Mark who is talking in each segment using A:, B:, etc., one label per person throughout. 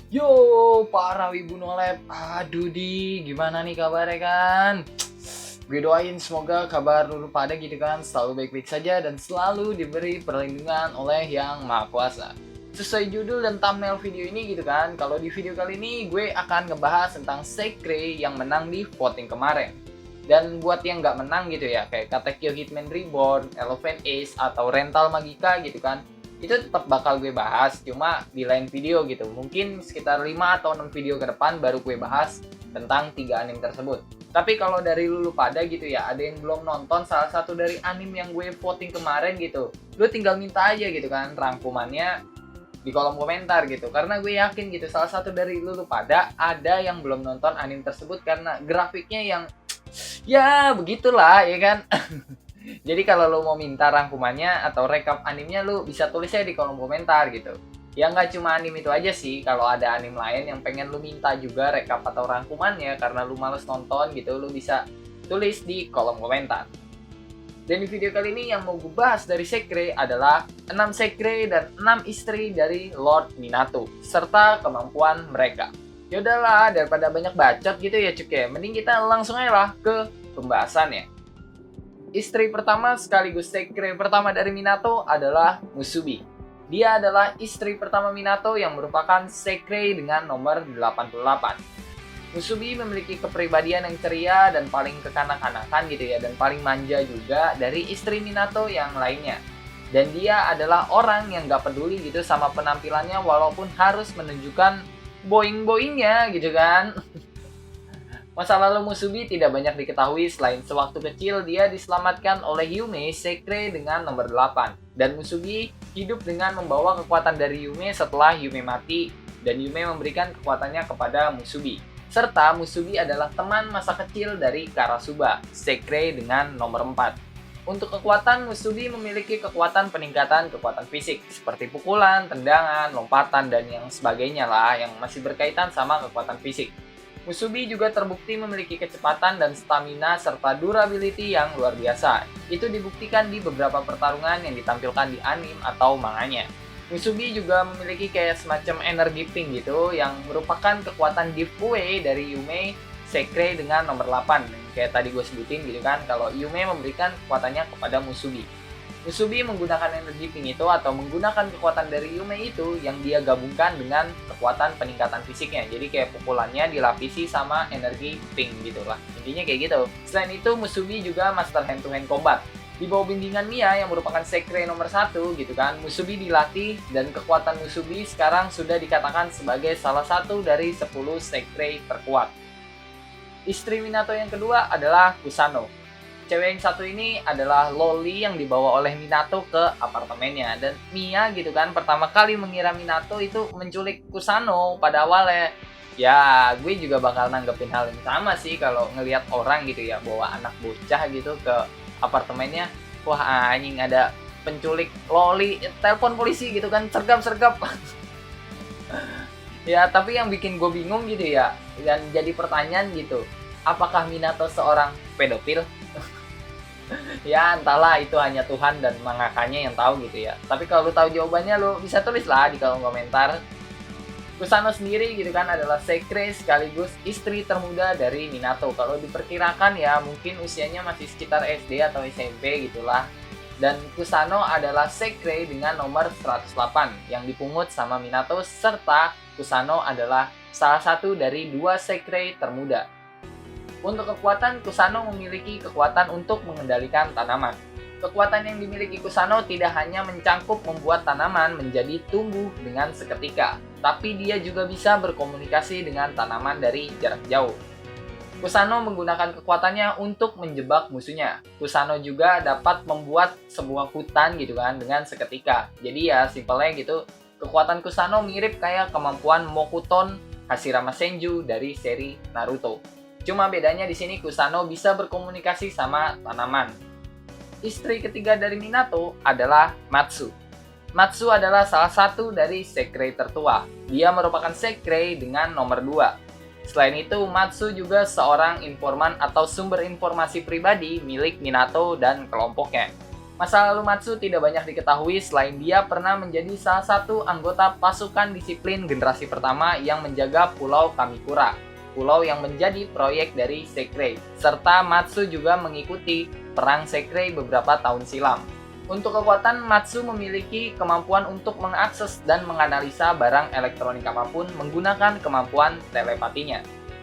A: Yo, para Wibu Nolep. Aduh di, gimana nih kabarnya kan? Gue doain semoga kabar lu pada gitu kan selalu baik-baik saja dan selalu diberi perlindungan oleh Yang Maha Kuasa. Sesuai judul dan thumbnail video ini gitu kan, kalau di video kali ini gue akan ngebahas tentang Sekre yang menang di voting kemarin. Dan buat yang nggak menang gitu ya, kayak Katekyo Hitman Reborn, Elephant Ace, atau Rental Magica gitu kan, itu tetap bakal gue bahas, cuma di lain video gitu. Mungkin sekitar 5 atau 6 video ke depan baru gue bahas tentang 3 anime tersebut. Tapi kalau dari lu pada gitu ya, ada yang belum nonton salah satu dari anime yang gue voting kemarin gitu, lu tinggal minta aja gitu kan rangkumannya di kolom komentar gitu. Karena gue yakin gitu, salah satu dari lu pada ada yang belum nonton anime tersebut karena grafiknya yang ya begitulah ya kan. Jadi kalau lo mau minta rangkumannya atau rekap animenya, lo bisa tulis aja di kolom komentar gitu. Ya nggak cuma anime itu aja sih, kalau ada anime lain yang pengen lo minta juga rekap atau rangkumannya karena lo males nonton gitu, lo bisa tulis di kolom komentar. Dan di video kali ini yang mau gue bahas dari Sekre adalah 6 Sekre dan 6 istri dari Lord Minato serta kemampuan mereka. Yaudahlah, daripada banyak bacot gitu ya cuk ya, mending kita langsung aja lah ke pembahasannya. Istri pertama sekaligus Sekre pertama dari Minato adalah Musubi. Dia adalah istri pertama Minato yang merupakan Sekre dengan nomor 88. Musubi memiliki kepribadian yang ceria dan paling kekanak-kanakan gitu ya, dan paling manja juga dari istri Minato yang lainnya. Dan dia adalah orang yang gak peduli gitu sama penampilannya walaupun harus menunjukkan boing-boingnya gitu kan. Masa lalu Musubi tidak banyak diketahui selain sewaktu kecil dia diselamatkan oleh Yume Sekre dengan nomor 8. Dan Musubi hidup dengan membawa kekuatan dari Yume setelah Yume mati dan Yume memberikan kekuatannya kepada Musubi. Serta Musubi adalah teman masa kecil dari Karasuba, Sekre dengan nomor 4. Untuk kekuatan, Musubi memiliki kekuatan peningkatan kekuatan fisik seperti pukulan, tendangan, lompatan, dan yang sebagainya lah yang masih berkaitan sama kekuatan fisik. Musubi juga terbukti memiliki kecepatan dan stamina serta durability yang luar biasa. Itu dibuktikan di beberapa pertarungan yang ditampilkan di anime atau manganya. Musubi juga memiliki kayak semacam energi pink gitu yang merupakan kekuatan giveaway dari Yume Sekre dengan nomor 8. Kayak tadi gue sebutin gitu kan, kalau Yume memberikan kekuatannya kepada Musubi. Musubi menggunakan energi pink itu atau menggunakan kekuatan dari Yume itu yang dia gabungkan dengan kekuatan peningkatan fisiknya. Jadi kayak pukulannya dilapisi sama energi pink gitu lah. Intinya kayak gitu. Selain itu Musubi juga master hand to hand combat. Di bawah bimbingan Mia yang merupakan Sekre nomor 1 gitu kan, Musubi dilatih dan kekuatan Musubi sekarang sudah dikatakan sebagai salah satu dari 10 Sekre terkuat. Istri Minato yang kedua adalah Kusano. Cewek yang satu ini adalah Loli yang dibawa oleh Minato ke apartemennya. Dan Mia gitu kan pertama kali mengira Minato itu menculik Kusano pada awalnya. Ya gue juga bakal nanggepin hal yang sama sih kalau ngelihat orang gitu ya bawa anak bocah gitu ke apartemennya. Wah anjing ada penculik Loli, telepon polisi gitu kan, sergap-sergap. Ya tapi yang bikin gue bingung gitu ya, dan jadi pertanyaan gitu, apakah Minato seorang pedofil? Ya entahlah, itu hanya Tuhan dan mangakanya yang tahu gitu ya. Tapi kalau lu tahu jawabannya, lu bisa tulis lah di kolom komentar. Kusano sendiri gitu kan adalah Sekre sekaligus istri termuda dari Minato. Kalau diperkirakan ya mungkin usianya masih sekitar SD atau SMP gitulah. Dan Kusano adalah Sekre dengan nomor 108 yang dipungut sama Minato, serta Kusano adalah salah satu dari 2 Sekre termuda. Untuk kekuatan, Kusano memiliki kekuatan untuk mengendalikan tanaman. Kekuatan yang dimiliki Kusano tidak hanya mencangkup membuat tanaman menjadi tumbuh dengan seketika, tapi dia juga bisa berkomunikasi dengan tanaman dari jarak jauh. Kusano menggunakan kekuatannya untuk menjebak musuhnya. Kusano juga dapat membuat sebuah hutan gitu kan dengan seketika. Jadi ya simpelnya gitu, kekuatan Kusano mirip kayak kemampuan Mokuton Hashirama Senju dari seri Naruto. Cuma bedanya di sini Kusano bisa berkomunikasi sama tanaman. Istri ketiga dari Minato adalah Matsu. Matsu adalah salah satu dari Sekre tertua. Dia merupakan Sekre dengan nomor 2. Selain itu, Matsu juga seorang informan atau sumber informasi pribadi milik Minato dan kelompoknya. Masa lalu Matsu tidak banyak diketahui selain dia pernah menjadi salah satu anggota pasukan disiplin generasi pertama yang menjaga Pulau Kamikura, pulau yang menjadi proyek dari Sekirei, serta Matsu juga mengikuti perang Sekirei beberapa tahun silam. Untuk kekuatan, Matsu memiliki kemampuan untuk mengakses dan menganalisa barang elektronik apapun menggunakan kemampuan telepatinya.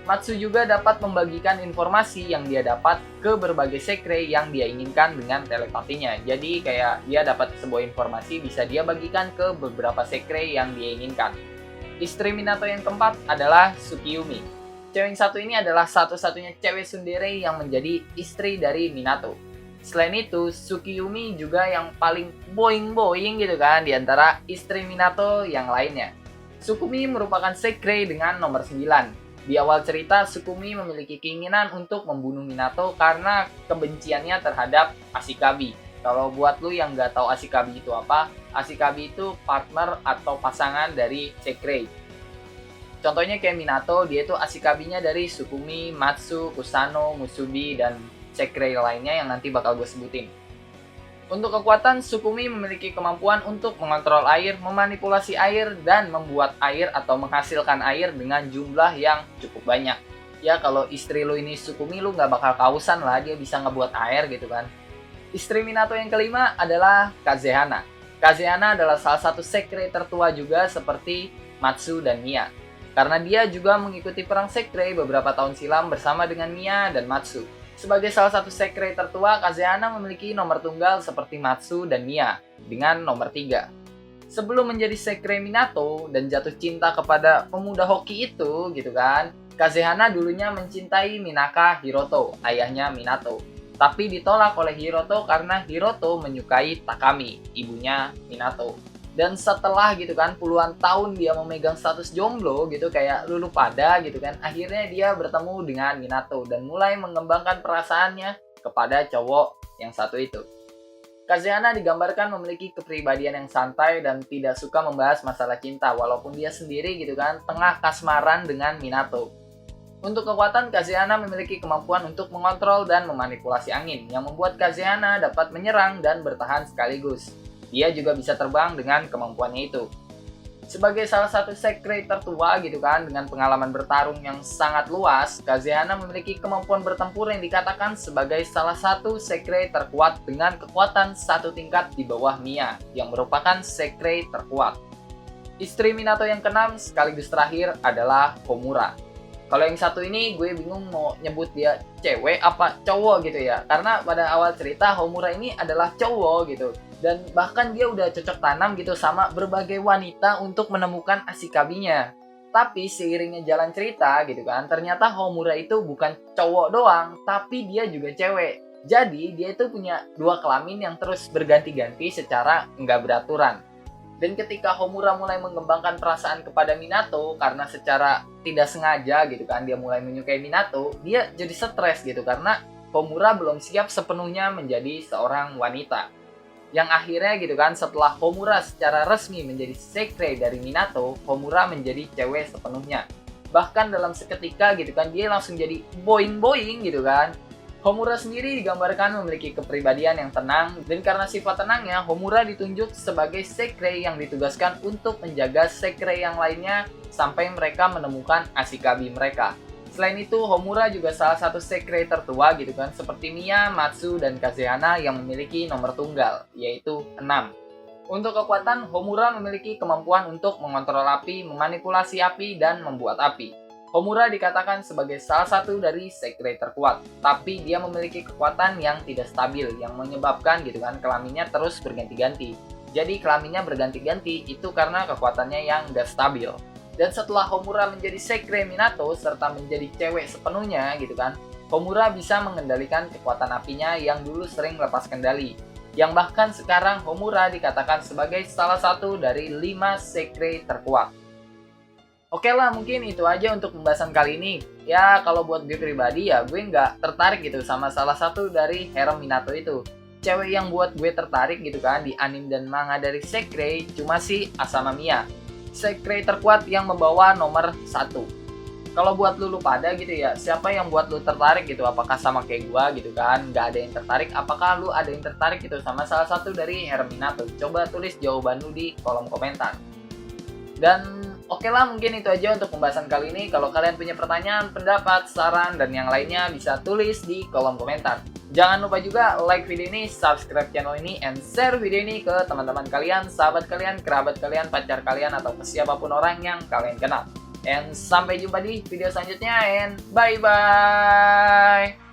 A: Matsu juga dapat membagikan informasi yang dia dapat ke berbagai sekre yang dia inginkan dengan telepatinya. Jadi kayak dia dapat sebuah informasi bisa dia bagikan ke beberapa sekre yang dia inginkan. Istri Minato yang keempat adalah Tsukiyumi. Cewek yang satu ini adalah satu-satunya cewek tsundere yang menjadi istri dari Minato. Selain itu, Tsukiyumi juga yang paling boing-boing gitu kan di antara istri Minato yang lainnya. Tsukumi merupakan sekre dengan nomor 9. Di awal cerita, Tsukumi memiliki keinginan untuk membunuh Minato karena kebenciannya terhadap Ashikabi. Kalau buat lu yang nggak tahu Ashikabi itu apa, Ashikabi itu partner atau pasangan dari Sekirei. Contohnya kayak Minato, dia itu Ashikabinya dari Tsukumi, Matsu, Kusano, Musubi, dan Sekirei lainnya yang nanti bakal gue sebutin. Untuk kekuatan, Tsukumi memiliki kemampuan untuk mengontrol air, memanipulasi air, dan membuat air atau menghasilkan air dengan jumlah yang cukup banyak. Ya kalau istri lu ini Tsukumi, lu nggak bakal kausan lah, dia bisa ngebuat air gitu kan. Istri Minato yang kelima adalah Kazehana. Kazehana adalah salah satu sekre tertua juga seperti Matsu dan Mia. Karena dia juga mengikuti perang sekre beberapa tahun silam bersama dengan Mia dan Matsu. Sebagai salah satu sekre tertua, Kazehana memiliki nomor tunggal seperti Matsu dan Mia dengan nomor 3. Sebelum menjadi sekre Minato dan jatuh cinta kepada pemuda hoki itu gitu kan, Kazehana dulunya mencintai Minaka Hiroto, ayahnya Minato. Tapi ditolak oleh Hiroto karena Hiroto menyukai Takami, ibunya Minato. Dan setelah gitu kan puluhan tahun dia memegang status jomblo gitu kayak lulu pada gitu kan, akhirnya dia bertemu dengan Minato dan mulai mengembangkan perasaannya kepada cowok yang satu itu. Kazehana digambarkan memiliki kepribadian yang santai dan tidak suka membahas masalah cinta walaupun dia sendiri gitu kan tengah kasmaran dengan Minato. Untuk kekuatan, Kazehana memiliki kemampuan untuk mengontrol dan memanipulasi angin yang membuat Kazehana dapat menyerang dan bertahan sekaligus. Dia juga bisa terbang dengan kemampuannya itu. Sebagai salah satu sekre tertua gitu kan, dengan pengalaman bertarung yang sangat luas, Kazehana memiliki kemampuan bertempur yang dikatakan sebagai salah satu sekre terkuat dengan kekuatan satu tingkat di bawah Mia, yang merupakan sekre terkuat. Istri Minato yang keenam sekaligus terakhir adalah Homura. Kalau yang satu ini gue bingung mau nyebut dia cewek apa cowok gitu ya, karena pada awal cerita Homura ini adalah cowok gitu. Dan bahkan dia udah cocok tanam gitu sama berbagai wanita untuk menemukan Ashikabinya. Tapi seiringnya jalan cerita gitu kan, ternyata Homura itu bukan cowok doang, tapi dia juga cewek. Jadi dia itu punya dua kelamin yang terus berganti-ganti secara nggak beraturan. Dan ketika Homura mulai mengembangkan perasaan kepada Minato karena secara tidak sengaja gitu kan dia mulai menyukai Minato, dia jadi stres gitu karena Homura belum siap sepenuhnya menjadi seorang wanita. Yang akhirnya gitu kan setelah Homura secara resmi menjadi sekre dari Minato, Homura menjadi cewek sepenuhnya. Bahkan dalam seketika gitu kan dia langsung jadi boing-boing gitu kan. Homura sendiri digambarkan memiliki kepribadian yang tenang dan karena sifat tenangnya Homura ditunjuk sebagai sekre yang ditugaskan untuk menjaga sekre yang lainnya sampai mereka menemukan Ashikabi mereka. Selain itu, Homura juga salah satu sekre tertua gitu kan, seperti Mia, Matsu, dan Kazehana yang memiliki nomor tunggal, yaitu 6. Untuk kekuatan, Homura memiliki kemampuan untuk mengontrol api, memanipulasi api, dan membuat api. Homura dikatakan sebagai salah satu dari sekre terkuat, tapi dia memiliki kekuatan yang tidak stabil, yang menyebabkan gitu kan kelaminnya terus berganti-ganti. Jadi kelaminnya berganti-ganti itu karena kekuatannya yang tidak stabil. Dan setelah Homura menjadi sekre Minato serta menjadi cewek sepenuhnya gitu kan, Homura bisa mengendalikan kekuatan apinya yang dulu sering lepas kendali. Yang bahkan sekarang Homura dikatakan sebagai salah satu dari 5 sekre terkuat. Oke lah, mungkin itu aja untuk pembahasan kali ini. Ya kalau buat gue pribadi ya gue nggak tertarik gitu sama salah satu dari harem Minato itu. Cewek yang buat gue tertarik gitu kan di anime dan manga dari sekre cuma si Asama Mia, sekre terkuat yang membawa nomor 1. Kalau buat lu pada gitu ya, siapa yang buat lu tertarik gitu? Apakah sama kayak gua gitu kan? Nggak ada yang tertarik? Apakah lu ada yang tertarik gitu sama salah satu dari Herminator? Coba tulis jawaban lu di kolom komentar. Dan oke lah, mungkin itu aja untuk pembahasan kali ini. Kalau kalian punya pertanyaan, pendapat, saran, dan yang lainnya bisa tulis di kolom komentar. Jangan lupa juga like video ini, subscribe channel ini, and share video ini ke teman-teman kalian, sahabat kalian, kerabat kalian, pacar kalian, atau ke siapapun orang yang kalian kenal. And sampai jumpa di video selanjutnya, and bye-bye!